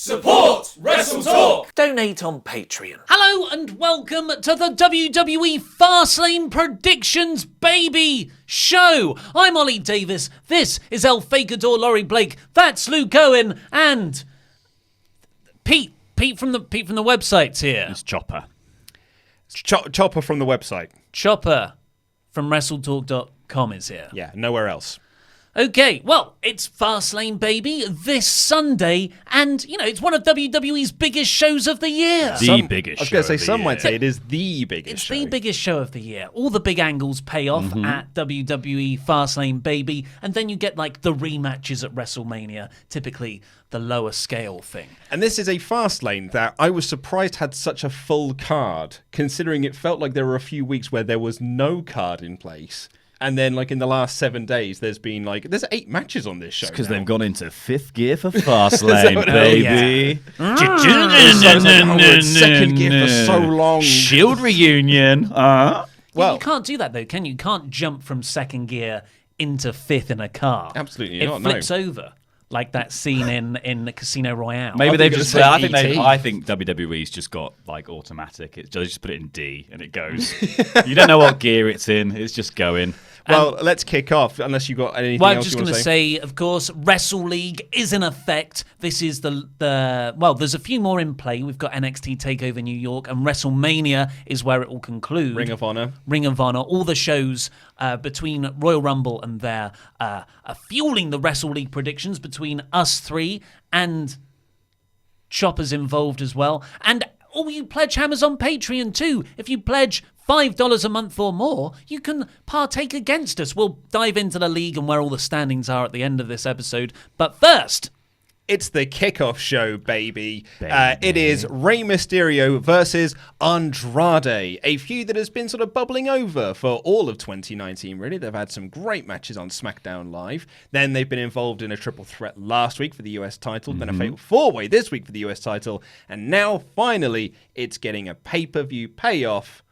Support WrestleTalk! Donate on Patreon. Hello and welcome to the WWE Fastlane Predictions Baby Show. I'm Ollie Davis. This is El Fakador Laurie Blake. That's Luke Owen and Pete from the website's here. It's Chopper. Chopper from the website. Chopper from WrestleTalk.com is here. Yeah, nowhere else. Okay, well, it's Fastlane, baby, this Sunday, and, you know, it's one of WWE's biggest shows of the year. The biggest I was going to say, show of the some year. might say it is the biggest show. It's the biggest show of the year. All the big angles pay off at WWE Fastlane, baby, and then you get, like, the rematches at WrestleMania, typically the lower scale thing. And this is a Fastlane that I was surprised had such a full card, considering it felt like there were a few weeks where there was no card in place. And then, like, in the last 7 days, there's 8 matches on this show. Because now. they've gone into fifth gear for Fastlane, baby. Second gear for so long. Shield reunion. Well, Well, you can't do that, though, can you? You can't jump from second gear into fifth in a car. Absolutely it not, flips over, like that scene in Casino Royale. Maybe they've gonna just. say I think WWE's just got like automatic. They just put it in D and it goes. You don't know what gear it's in. It's just going. well, let's kick off, unless you've got anything Well, I'm else just you want going to to say, of course, WrestleLeague is in effect. This is well, there's a few more in play. We've got NXT TakeOver New York, and WrestleMania is where it will conclude. Ring of Honor. All the shows between Royal Rumble and there are fueling the WrestleLeague predictions between us three and Chopper's involved as well. And all you pledge hammers on Patreon too. If you pledge $5 a month or more, you can partake against us. We'll dive into the league and where all the standings are at the end of this episode. But first, it's the kickoff show, baby. It is Rey Mysterio versus Andrade, a feud that has been sort of bubbling over for all of 2019, really. They've had some great matches on SmackDown Live. Then they've been involved in a triple threat last week for the US title, then a fatal four-way this week for the US title, and now, finally, it's getting a pay-per-view payoff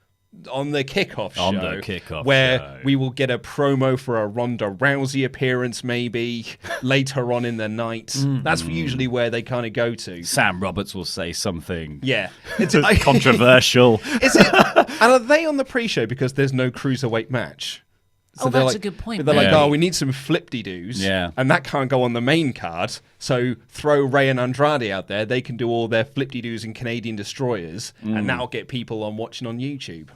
on the kickoff show, where we will get a promo for a Ronda Rousey appearance maybe later on in the night. That's usually where they kind of go to. Sam Roberts will say something. Yeah, It's controversial. Is it? And are they on the pre-show because there's no cruiserweight match? So that's like, a good point. They're like, Yeah. oh, we need some flip-de-doos, Yeah. and that can't go on the main card. So throw Rey and Andrade out there. They can do all their flip-de-doos and Canadian destroyers, and that'll get people watching on YouTube.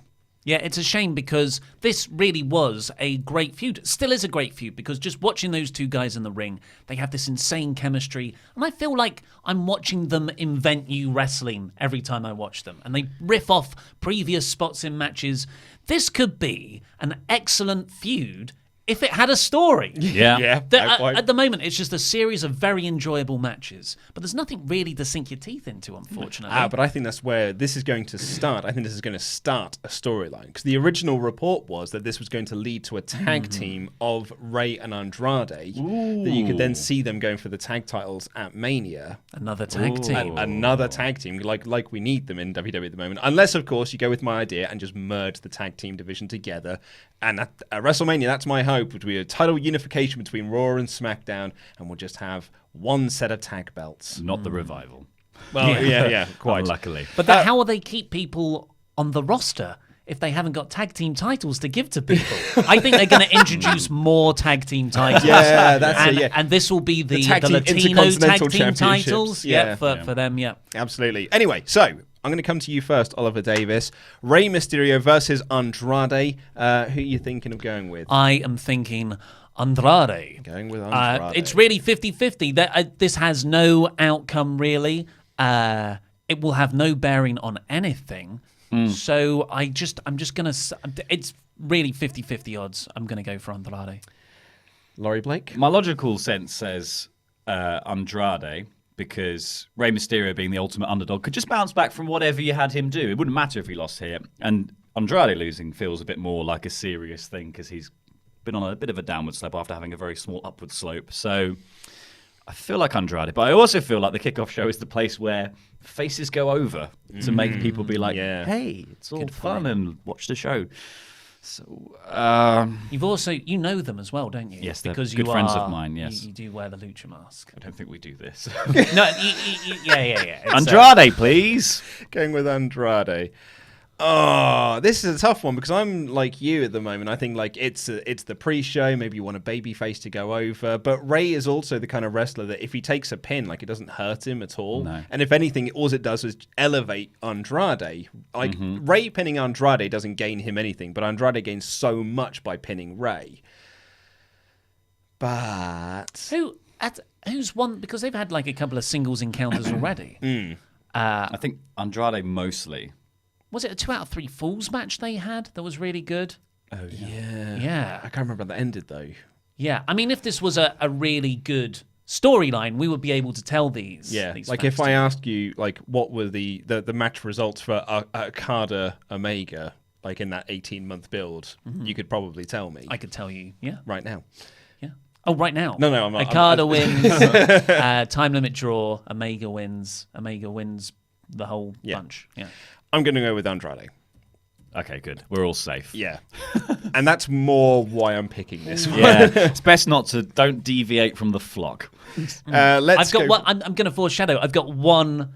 Yeah, it's a shame because this really was a great feud. Still is a great feud because just watching those two guys in the ring, they have this insane chemistry. And I feel like I'm watching them invent new wrestling every time I watch them. And they riff off previous spots in matches. This could be an excellent feud if it had a story. Yeah. At the moment, it's just a series of very enjoyable matches. But there's nothing really to sink your teeth into, unfortunately. But I think that's where this is going to start. I think this is going to start a storyline. Because the original report was that this was going to lead to a tag team of Rey and Andrade. That you could then see them going for the tag titles at Mania. Another tag team. Another tag team, like we need them in WWE at the moment. Unless, of course, you go with my idea and just merge the tag team division together. And at WrestleMania, that's my hope, would be a title unification between Raw and SmackDown, and we'll just have one set of tag belts. Not the revival. Well, yeah, quite. Luckily. But how will they keep people on the roster if they haven't got tag team titles to give to people? I think they're going to introduce more tag team titles. Yeah, that's it, yeah. And this will be the team- Latino Intercontinental tag team Championships. titles. Yeah. For them, yeah. Absolutely. Anyway, so I'm going to come to you first, Oliver Davis. Rey Mysterio versus Andrade. Who are you thinking of going with? I am thinking Andrade. Going with Andrade. It's really 50-50. This has no outcome, really. It will have no bearing on anything. So I'm just going to... It's really 50-50 odds. I'm going to go for Andrade. Laurie Blake? My logical sense says Andrade, because Rey Mysterio, being the ultimate underdog, could just bounce back from whatever you had him do. It wouldn't matter if he lost here. And Andrade losing feels a bit more like a serious thing because he's been on a bit of a downward slope after having a very small upward slope. So I feel like Andrade, but I also feel like the kickoff show is the place where faces go over to make people be like, hey, it's all fun and watch the show. So, You know them as well, don't you? Yes, they're because good you friends are, of mine, yes. You do wear the lucha mask. I don't think we do this. No, yeah. It's, Andrade, please. Going with Andrade. Oh, this is a tough one because I'm like you at the moment. I think like it's the pre-show. Maybe you want a babyface to go over, but Rey is also the kind of wrestler that if he takes a pin, like it doesn't hurt him at all. No. And if anything, all it does is elevate Andrade. Like Rey pinning Andrade doesn't gain him anything, but Andrade gains so much by pinning Rey. But who's won because they've had like a couple of singles encounters already. I think Andrade mostly. Was it a 2 out of 3 Falls match they had that was really good? oh yeah, Yeah. I can't remember how that ended though. Yeah, I mean, if this was a really good storyline, we would be able to tell these. Yeah, these like facts if I to you. ask you, like, what were the match results for Okada Omega, like in that 18-month build, you could probably tell me I could tell you, yeah. right now. Oh, right now. No, I'm not. Okada wins, time limit draw, Omega wins the whole bunch. Yeah. I'm going to go with Andrade. Okay, good. We're all safe. Yeah, and that's more why I'm picking this one. Yeah, it's best not to. Don't deviate from the flock. Let's I've got go. one, I'm going to foreshadow. I've got one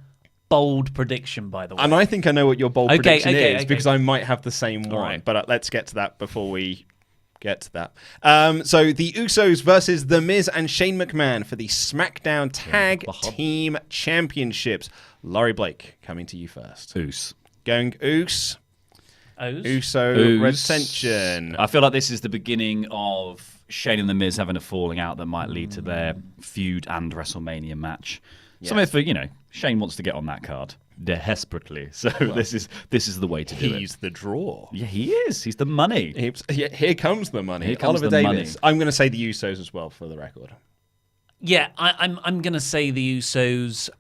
bold prediction, by the way. And I think I know what your bold prediction is okay. because I might have the same one. right. But let's get to that before we get to that. So the Usos versus The Miz and Shane McMahon for the SmackDown Tag Team Championships. Laurie Blake, coming to you first. Oos. Going Oos. O's? Uso Oos. retention. I feel like this is the beginning of Shane and The Miz having a falling out that might lead to their feud and WrestleMania match. Something for, Shane wants to get on that card desperately. So this is the way to do it. He's the draw. Yeah, he is. He's the money. Here comes the money. Here comes Oliver the Davis. money. I'm going to say the Usos as well for the record. Yeah, I'm going to say the Usos.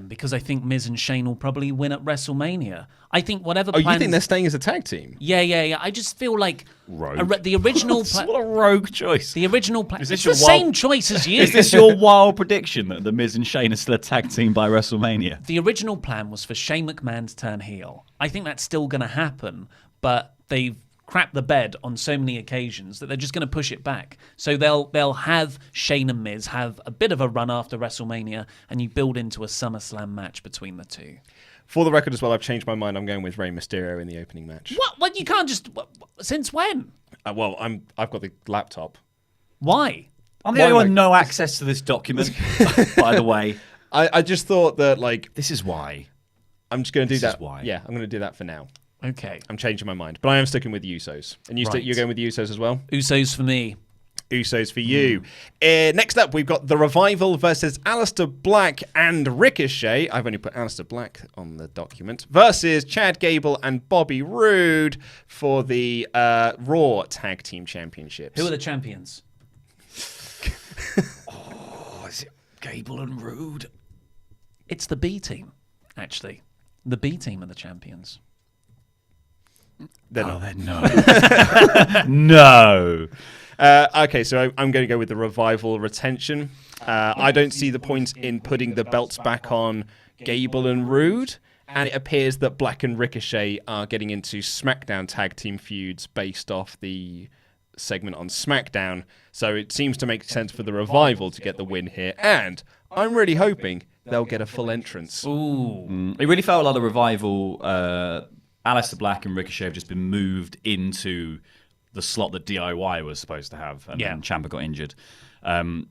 Because I think Miz and Shane will probably win at WrestleMania. I think whatever. Oh, plans... you think they're staying as a tag team? Yeah. I just feel like Rogue. the original. What a rogue choice. The original plan. Is It's this the your wild- same choice as you. Is this your wild prediction that The Miz and Shane are still a tag team by WrestleMania? The original plan was for Shane McMahon to turn heel. I think that's still going to happen, but they've crapped the bed on so many occasions that they're just going to push it back. So they'll have Shane and Miz have a bit of a run after WrestleMania, and you build into a SummerSlam match between the two. For the record as well, I've changed my mind. I'm going with Rey Mysterio in the opening match. What? You can't just. Since when? I've got the laptop. Why? I'm the only one no access to this document, by the way. I just thought that, like, This is why. I'm just going to do This that. is why. Yeah, I'm going to do that for now. Okay. I'm changing my mind. But I am sticking with the Usos. And Right. you're going with the Usos as well? Usos for me. Usos for you. Next up, we've got The Revival versus Aleister Black and Ricochet. I've only put Aleister Black on the document. Versus Chad Gable and Bobby Roode for the Raw Tag Team Championships. Who are the champions? Is it Gable and Roode? It's the B team, actually. The B team are the champions. They're not. No. No. Okay, so I'm going to go with the Revival retention. I don't see the point in putting the belts back on Gable and Roode. And it appears that Black and Ricochet are getting into SmackDown tag team feuds based off the segment on SmackDown. So it seems to make sense for the Revival to get the win here. And I'm really hoping they'll get a full entrance. Ooh. It really felt like the Revival, Aleister Black and Ricochet have just been moved into the slot that DIY was supposed to have, and then Ciampa got injured.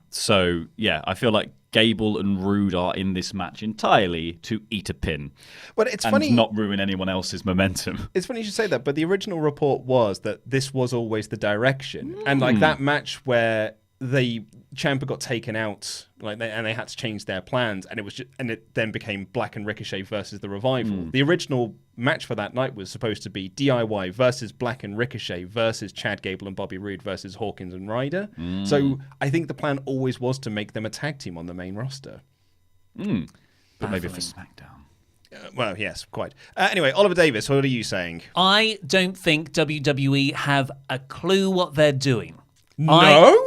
So, I feel like Gable and Roode are in this match entirely to eat a pin. But it's and funny, not ruin anyone else's momentum. It's funny you should say that, but the original report was that this was always the direction. And like that match where Ciampa got taken out, and they had to change their plans, and it then became Black and Ricochet versus the Revival. The original match for that night was supposed to be DIY versus Black and Ricochet versus Chad Gable and Bobby Roode versus Hawkins and Ryder. So I think the plan always was to make them a tag team on the main roster. But maybe for SmackDown. Well, yes, quite. Anyway, Oliver Davis, what are you saying? I don't think WWE have a clue what they're doing. No?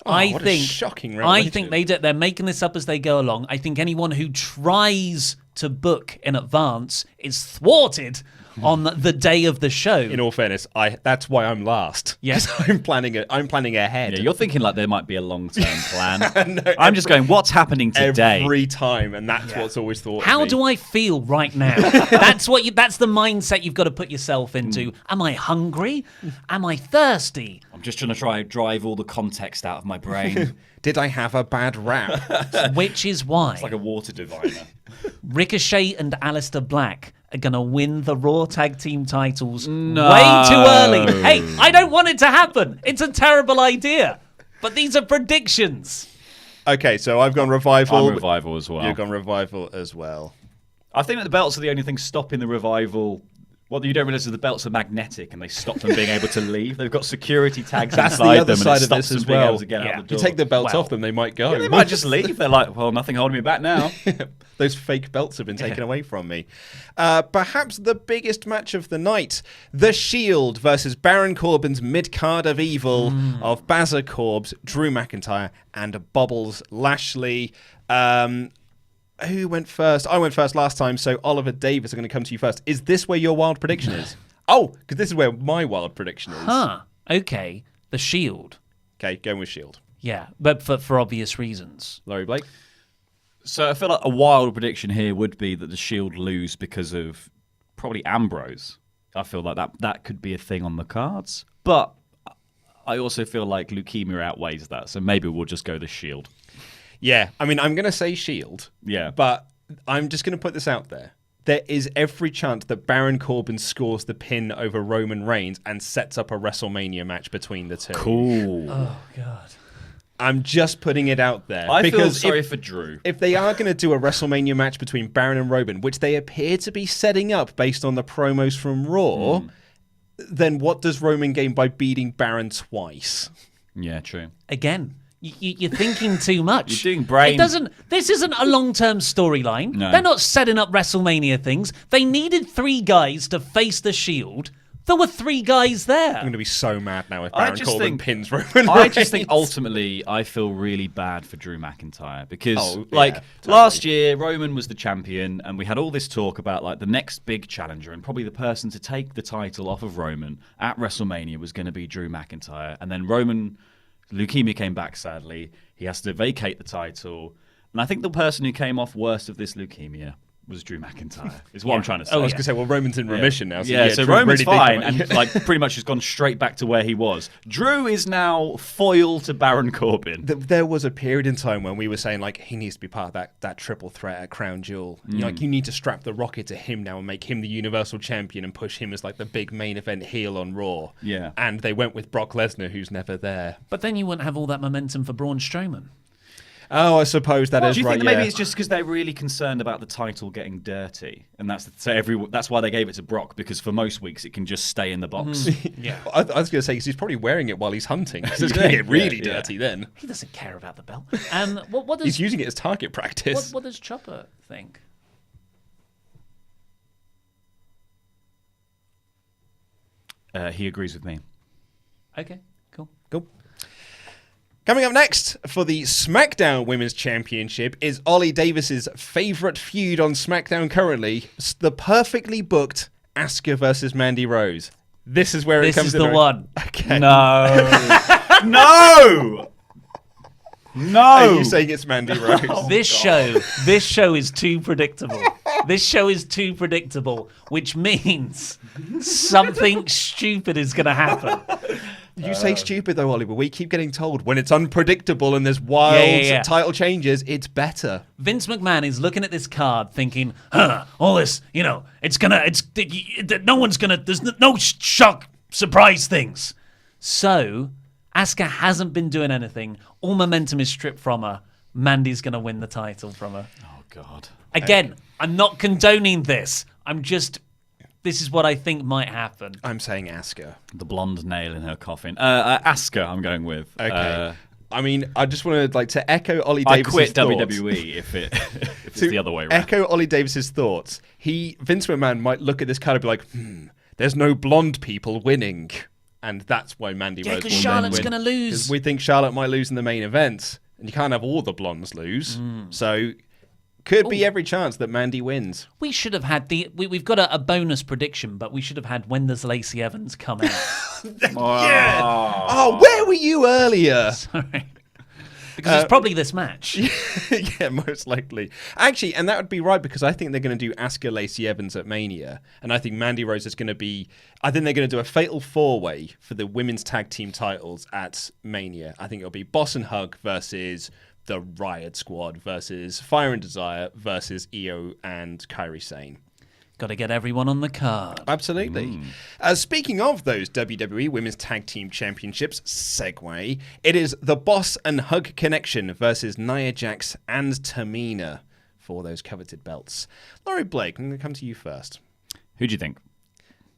I what a think shocking I revelation. think they're making this up as they go along. I think anyone who tries to book in advance is thwarted on the day of the show. In all fairness, that's why I'm last. Yes, I'm planning ahead. Yeah, you're thinking like there might be a long-term plan. No, I'm just going, what's happening today? Every time, and that's what's always thought. How do I feel right now? That's the mindset you've got to put yourself into. Am I hungry? Am I thirsty? I'm just trying to drive all the context out of my brain. Did I have a bad rap? Which is why it's like a water diviner. Ricochet and Aleister Black are going to win the Raw Tag Team titles way too No. early. Hey, I don't want it to happen. It's a terrible idea. But these are predictions. Okay, so I've gone Revival. I'm Revival as well. You've gone Revival as well. I think that the belts are the only thing stopping the Revival. What you don't realize is the belts are magnetic and they stop them being able to leave. They've got security tags That's inside the other them side and it of stops this as them being well. able to get out the If door. you take the belts Well, off them, they might go. Yeah, they might just leave. They're like, well, nothing holding me back now. Those fake belts have been taken away from me. Perhaps the biggest match of the night. The Shield versus Baron Corbin's mid-card of evil of Bazza Corbs, Drew McIntyre, and Bobbles Lashley. Who went first? I went first last time, so Oliver Davis, I'm going to come to you first. Is this where your wild prediction is? Oh, because this is where my wild prediction is. Huh. Okay. The Shield. Okay, going with Shield. Yeah, but for obvious reasons. Laurie Blake? So I feel like a wild prediction here would be that the Shield lose because of probably Ambrose. I feel like that could be a thing on the cards. But I also feel like leukemia outweighs that, so maybe we'll just go the Shield. Yeah, I mean, I'm going to say Shield. Yeah. But I'm just going to put this out there. There is every chance that Baron Corbin scores the pin over Roman Reigns and sets up a WrestleMania match between the two. Cool. Oh, God. I'm just putting it out there. I feel because sorry for Drew. if they are going to do a WrestleMania match between Baron and Roman, which they appear to be setting up based on the promos from Raw, then what does Roman gain by beating Baron twice? Yeah, true. Again, you're thinking too much. You're doing brain. This isn't a long-term storyline. No. They're not setting up WrestleMania things. They needed 3 guys to face the Shield. There were 3 guys there. I'm going to be so mad now if Baron just Corbin think- pins Roman I just think Reigns. ultimately I feel really bad for Drew McIntyre because totally. last year Roman was the champion and we had all this talk about like the next big challenger and probably the person to take the title off of Roman at WrestleMania was going to be Drew McIntyre, and then Roman leukemia came back sadly. He has to vacate the title, and I think the person who came off worst of this leukemia was Drew McIntyre. Is what I'm trying to say. I was going to say, well, Roman's in remission now. So Yeah, so Drew Roman's really did fine, come out. and like pretty much has gone straight back to where he was. Drew is now foil to Baron Corbin. There was a period in time when we were saying like he needs to be part of that triple threat at Crown Jewel. Like you need to strap the rocket to him now and make him the Universal Champion and push him as like the big main event heel on Raw. Yeah. And they went with Brock Lesnar, who's never there. But then you wouldn't have all that momentum for Braun Strowman. Oh, I suppose that is Do you right. think maybe yeah. it's just because they're really concerned about the title getting dirty, and that's why they gave it to Brock, because for most weeks it can just stay in the box. Yeah. I was going to say because he's probably wearing it while he's hunting. So it's going to get really Yeah, yeah. dirty then. He doesn't care about the belt. What does He's using it as target practice. what does Chopper think? He agrees with me. Okay, cool. Cool. Coming up next for the SmackDown Women's Championship is Ollie Davis's favourite feud on SmackDown currently, the perfectly booked Asuka versus Mandy Rose. This is where it This comes is in the one. Okay. No, no, no. Are you saying it's Mandy Rose? This show is too predictable. This show is too predictable, which means something stupid is going to happen. You say stupid though, Ollie, but we keep getting told when it's unpredictable and there's wild Yeah. title changes, it's better. Vince McMahon is looking at this card thinking, all this, no one's gonna, there's no shock, surprise things. So, Asuka hasn't been doing anything. All momentum is stripped from her. Mandy's gonna win the title from her. Oh God. Again, I'm not condoning this. This is what I think might happen. I'm saying Asuka. The blonde nail in her coffin. Asuka, I'm going with. Okay. I mean, I just wanted to echo Ollie I Davis's quit thoughts. WWE if it's the other way around. Echo Ollie Davis's thoughts. Vince McMahon might look at this card and be like, there's no blonde people winning. And that's why Mandy Rose will because then Charlotte's win. going to lose. 'Cause we think Charlotte might lose in the main event. And you can't have all the blondes lose. So Could be every chance that Mandy wins. We should have had we've got a bonus prediction, but we should have had when does Lacey Evans come out? Yeah. Oh, where were you earlier? Sorry. Because it's probably this match. Yeah, most likely. Actually, and that would be right because I think they're going to do Asuka Lacey Evans at Mania. And I think Mandy Rose is going to be... I think they're going to do a fatal four-way for the women's tag team titles at Mania. I think it'll be Boss and Hug versus the Riot Squad versus Fire and Desire versus Io and Kairi Sane. Got to get everyone on the card. Absolutely. Speaking of those WWE Women's Tag Team Championships, segue, it is the Boss and Hug Connection versus Nia Jax and Tamina for those coveted belts. Laurie Blake, I'm going to come to you first. Who do you think?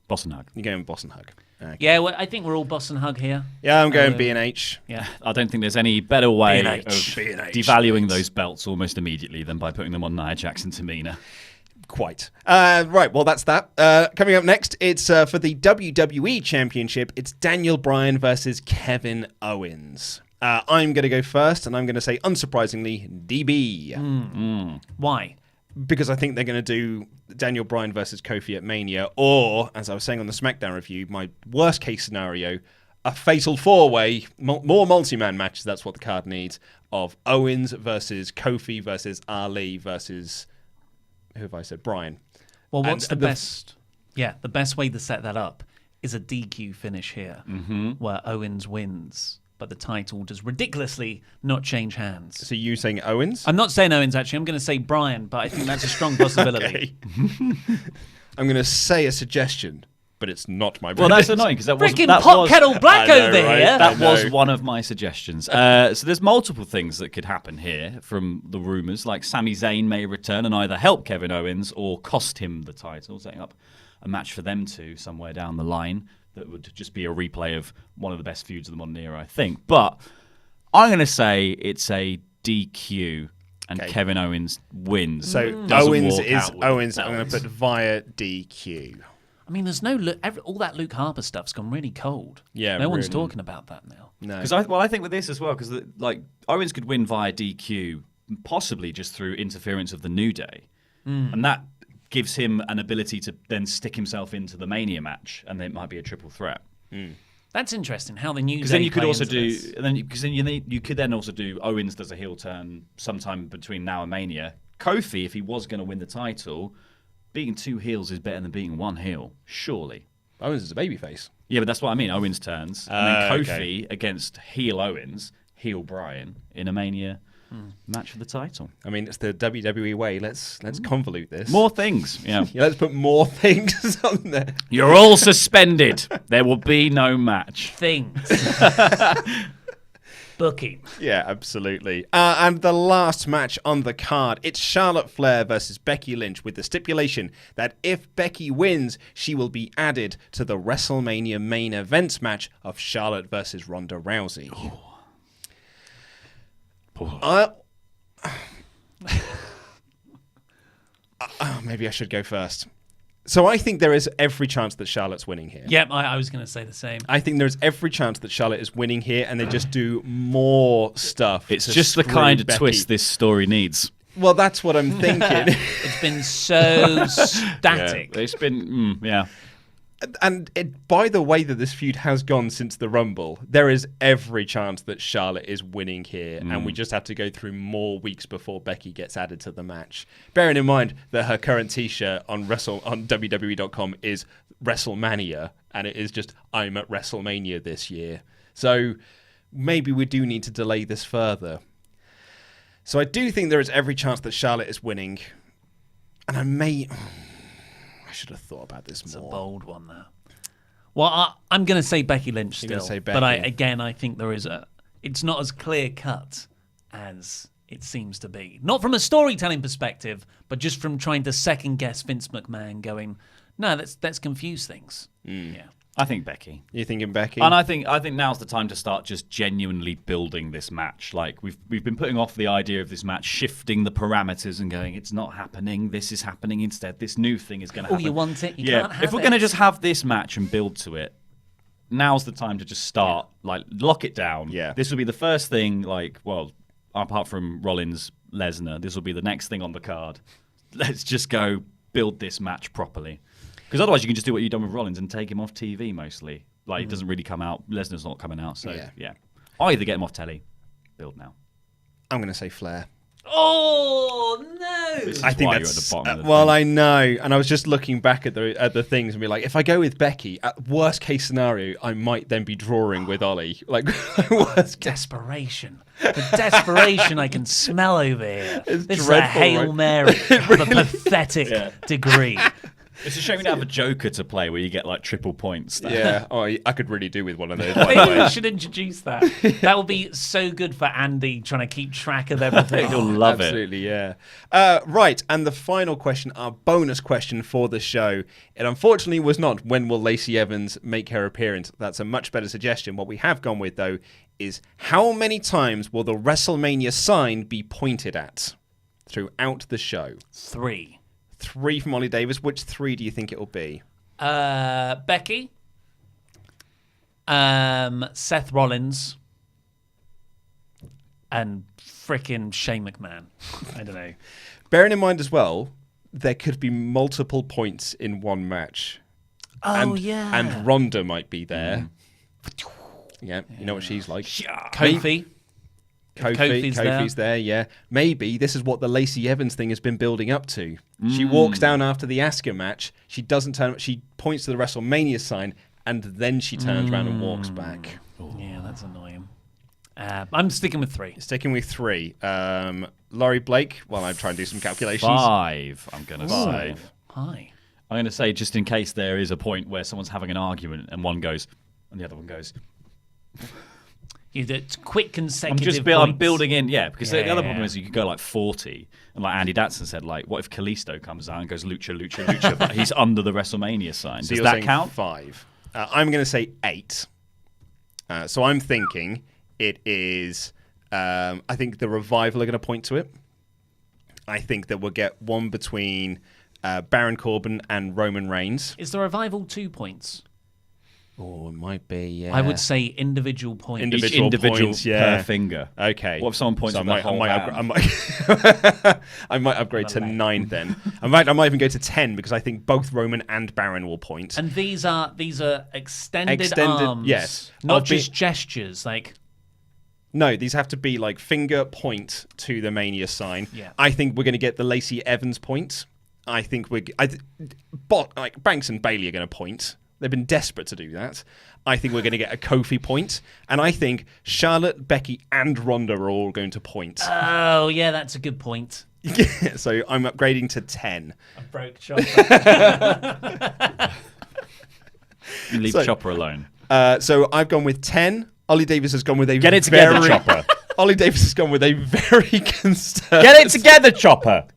Boss and Hug. You're going Boss and Hug. Okay. Yeah, well, I think we're all Boss and Hug here. Yeah, I'm going B&H. Yeah. I don't think there's any better way of B&H. devaluing those belts almost immediately than by putting them on Nia Jax and Tamina. Quite. Right, well, that's that. Coming up next, it's for the WWE Championship. It's Daniel Bryan versus Kevin Owens. I'm going to go first, and I'm going to say, unsurprisingly, DB. Why? Because I think they're going to do Daniel Bryan versus Kofi at Mania, or, as I was saying on the SmackDown review, my worst case scenario, a fatal four-way, more multi-man matches, that's what the card needs, of Owens versus Kofi versus Ali versus... Who have I said? Bryan. Well, what's the best? Yeah, the best way to set that up is a DQ finish here, where Owens wins, but the title does ridiculously not change hands. So you saying Owens? I'm not saying Owens, actually. I'm going to say Bryan, but I think that's a strong possibility. I'm going to say a suggestion, but it's not my Well, that's annoying because that was Freaking pot kettle black over right? here. That was one of my suggestions. So there's multiple things that could happen here from the rumours. Like Sami Zayn may return and either help Kevin Owens or cost him the title, setting up a match for them two somewhere down the line that would just be a replay of one of the best feuds of the modern era, I think. But I'm going to say it's a DQ and Kevin Owens wins. So Owens is Owens. I'm going to put via DQ. I mean, there's no all that Luke Harper stuff's gone really cold. Yeah, no one's really. talking about that now. No, because I think with this as well, because like Owens could win via DQ, possibly just through interference of the New Day, and that gives him an ability to then stick himself into the Mania match, and it might be a triple threat. That's interesting. How the New Day. Because then you could also do, this. and then because then you could then also do Owens does a heel turn sometime between now and Mania. Kofi, if he was going to win the title. Beating two heels is better than beating one heel, surely. Owens is a babyface. Yeah, but that's what I mean. Owens turns. And then Kofi against heel Owens, heel Bryan, in a Mania match for the title. I mean, it's the WWE way. Let's convolute this. More things, yeah. Let's put more things on there. You're all suspended. There will be no match. Things. Booking. Yeah, absolutely. And the last match on the card, it's Charlotte Flair versus Becky Lynch with the stipulation that if Becky wins, she will be added to the WrestleMania main event match of Charlotte versus Ronda Rousey. Maybe I should go first. So I think there is every chance that Charlotte's winning here. Yep, I was going to say the same. I think there's every chance that Charlotte is winning here, and they just do more stuff. It's just the kind of twist this story needs. Well, that's what I'm thinking. It's been so static. Yeah, it's been, And by the way that this feud has gone since the Rumble, there is every chance that Charlotte is winning here, and we just have to go through more weeks before Becky gets added to the match. Bearing in mind that her current T-shirt on WWE.com is WrestleMania, and it is just I'm at WrestleMania this year. So maybe we do need to delay this further. So I do think there is every chance that Charlotte is winning, and I should have thought about this more. It's a bold one, though. Well, I'm going to say Becky Lynch still. You're gonna say Becky. But I think there is it's not as clear cut as it seems to be. Not from a storytelling perspective, but just from trying to second guess Vince McMahon going, no, let's confuse things. Yeah. I think Becky. You're thinking Becky? And I think now's the time to start just genuinely building this match. Like we've been putting off the idea of this match, shifting the parameters and going, it's not happening. This is happening instead. This new thing is going to happen. Oh, you want it? You can't have if we're it. going to just have this match and build to it, now's the time to just start, like lock it down. Yeah. This will be the first thing. Like, well, apart from Rollins Lesnar. This will be the next thing on the card. Let's just go build this match properly. Because otherwise you can just do what you've done with Rollins and take him off TV mostly. Like, it doesn't really come out. Lesnar's not coming out. So, yeah. Either get him off telly, build now. I'm going to say Flair. Oh, no. This is I think why that's you're at the bottom of the well, thing. I know, and I was just looking back at the things and be like, if I go with Becky, at worst case scenario, I might then be drawing with Ollie. Like, worst case. Desperation. The desperation I can smell over here. It's this dreadful, is a Hail right? Mary of a pathetic degree. It's a shame we don't have a Joker to play where you get like triple points. Yeah, I could really do with one of those. Maybe we should introduce that. That will be so good for Andy trying to keep track of everything. He'll love it. Absolutely, yeah. Right, and the final question, our bonus question for the show. It unfortunately was not when will Lacey Evans make her appearance. That's a much better suggestion. What we have gone with, though, is how many times will the WrestleMania sign be pointed at throughout the show? 3. 3 from Ollie Davis. Which 3 do you think it will be? Becky, Seth Rollins, and frickin' Shane McMahon. I don't know. Bearing in mind as well, there could be multiple points in one match. Oh, And Ronda might be there. Yeah, you know what she's like. Kofi. Kofi's there, yeah. Maybe this is what the Lacey Evans thing has been building up to. She walks down after the Asuka match. She doesn't turn. She points to the WrestleMania sign, and then she turns around and walks back. Yeah, that's annoying. I'm sticking with 3. Sticking with 3. Laurie Blake. Well, I'm trying to do some calculations. 5, I'm going to say. Hi. I'm going to say, just in case there is a point where someone's having an argument and one goes, and the other one goes. You did quick consecutive points. I'm building in, because the other problem is you could go like 40, and like Andy Datson said, like, what if Kalisto comes out and goes lucha, lucha, lucha, but he's under the WrestleMania sign? So Does you're that saying count? 5. I'm going to say 8. So I'm thinking it is. I think the Revival are going to point to it. I think that we'll get one between Baron Corbin and Roman Reigns. Is the Revival 2 points? Oh, it might be, yeah. I would say individual points. Individual points, per finger. Okay. What if someone points So to the whole I might upgrade to 9 then. I might even go to 10 because I think both Roman and Baron will point. And these are extended arms. Yes. Not just gestures. Like, no, these have to be like finger point to the Mania sign. Yeah. I think we're going to get the Lacey Evans point. I think Banks and Bayley are going to point. They've been desperate to do that. I think we're going to get a Kofi point. And I think Charlotte, Becky, and Ronda are all going to point. oh, yeah, that's a good point. So I'm upgrading to 10. I broke Chopper. You leave Chopper alone. So I've gone with 10. Ollie Davis has gone with a Get it together, Chopper. Ollie Davis has gone with a very conservative. Get it together, Chopper.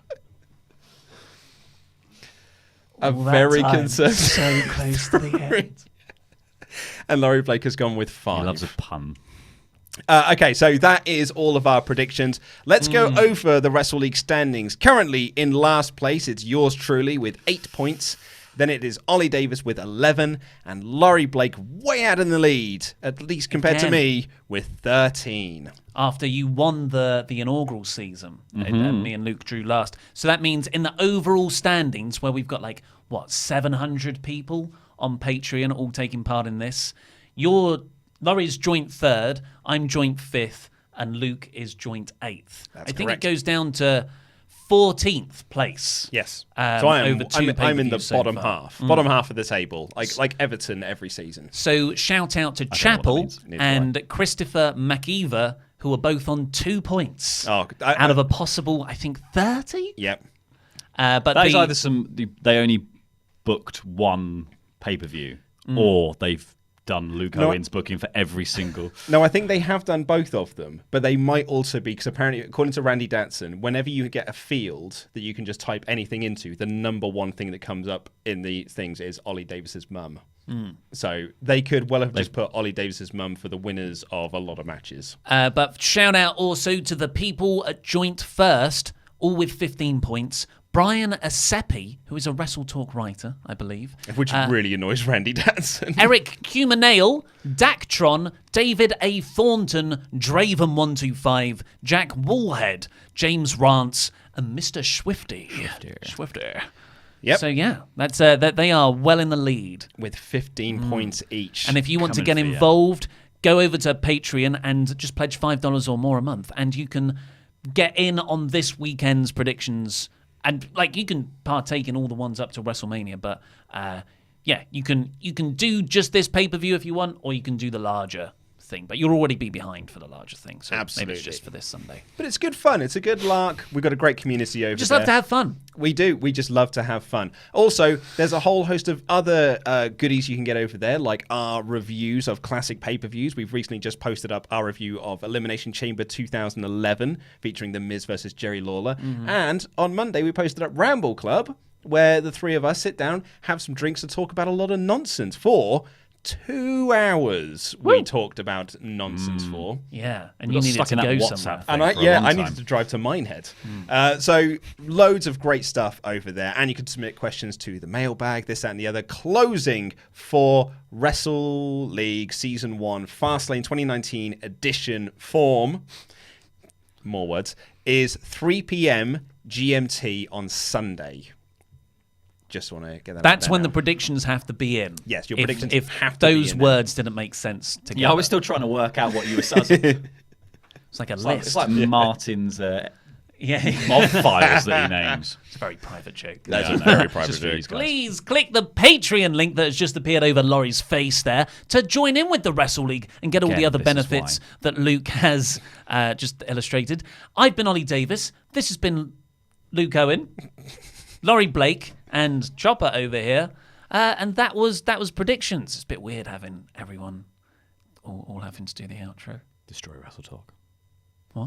Very conservative. So close to the end. And Laurie Blake has gone with 5. He loves a pun. Okay, so that is all of our predictions. Let's go over the WrestleLeague standings. Currently in last place, it's yours truly with 8 points. Then it is Ollie Davis with 11 and Laurie Blake way out in the lead, at least compared to me, with 13. After you won the inaugural season, and me and Luke drew last. So that means in the overall standings, where we've got 700 people on Patreon all taking part in this, Laurie's joint 3rd, I'm joint 5th, and Luke is joint 8th. That's I think correct. it goes down to 14th place. Yes. So over two I'm in the pay-per-views so bottom far. half. Bottom half of the table, like Everton every season. So shout out to know what that Chapel means. Neither do and Christopher McIver, who are both on 2 points Oh, out of a possible, I think, 30. Yep. But That is either they only booked one pay-per-view, or they've done Luke Owens booking for every single. No, I think they have done both of them, but they might also be, because apparently, according to Randy Datson, whenever you get a field that you can just type anything into, the number one thing that comes up in the things is Ollie Davis's mum. So they could well have just put Ollie Davis's mum for the winners of a lot of matches. But shout out also to the people at joint 1st, all with 15 points. Brian Asepi, who is a WrestleTalk writer, I believe. Which really annoys Randy Danson. Eric Cumanale, Dactron, David A. Thornton, Draven125, Jack Woolhead, James Rance, and Mr. Swifty. Swifty. Yep. So yeah, that's that they are well in the lead With 15 points each. And if you want to get Coming for you. involved, go over to Patreon and just pledge $5 or more a month, and you can get in on this weekend's predictions. And like you can partake in all the ones up to WrestleMania, but yeah, you can do just this pay-per-view if you want, or you can do the larger thing. But you'll already be behind for the larger thing, so Absolutely. maybe it's just for this Sunday. But it's good fun. It's a good lark. We've got a great community over Just there. love to have fun. We do. We just love to have fun. Also, there's a whole host of other goodies you can get over there, like our reviews of classic pay-per-views. We've recently just posted up our review of Elimination Chamber 2011, featuring The Miz versus Jerry Lawler. And on Monday, we posted up Ramble Club, where the three of us sit down, have some drinks, and talk about a lot of nonsense for 2 hours. We talked about nonsense for. Yeah, and We you got needed stuck to in that go WhatsApp somewhere. thing. And for a long I time. needed to drive to Minehead. So loads of great stuff over there. And you can submit questions to the mailbag, this, that, and the other. Closing for WrestleLeague Season 1 Fastlane 2019 edition form, more words, is 3 p.m. GMT on Sunday. Just want to get that out That's there when now. the predictions have to be in. Yes, your If- predictions if have to be those in there. words didn't make sense together. Yeah, I was still trying to work out what you were saying. It's like a It's list. like Martin's yeah, mob files that he names. it's a very private joke. That's Yeah, a I know. very It's private just for joke. these guys. Please click the Patreon link that has just appeared over Laurie's face there to join in with the WrestleLeague and get all the Again, other this is benefits that Luke has just illustrated. I've been Ollie Davis. This has been Luke Owen, Laurie Blake, and Chopper over here. And that was predictions. It's a bit weird having everyone all having to do the outro. Destroy WrestleTalk.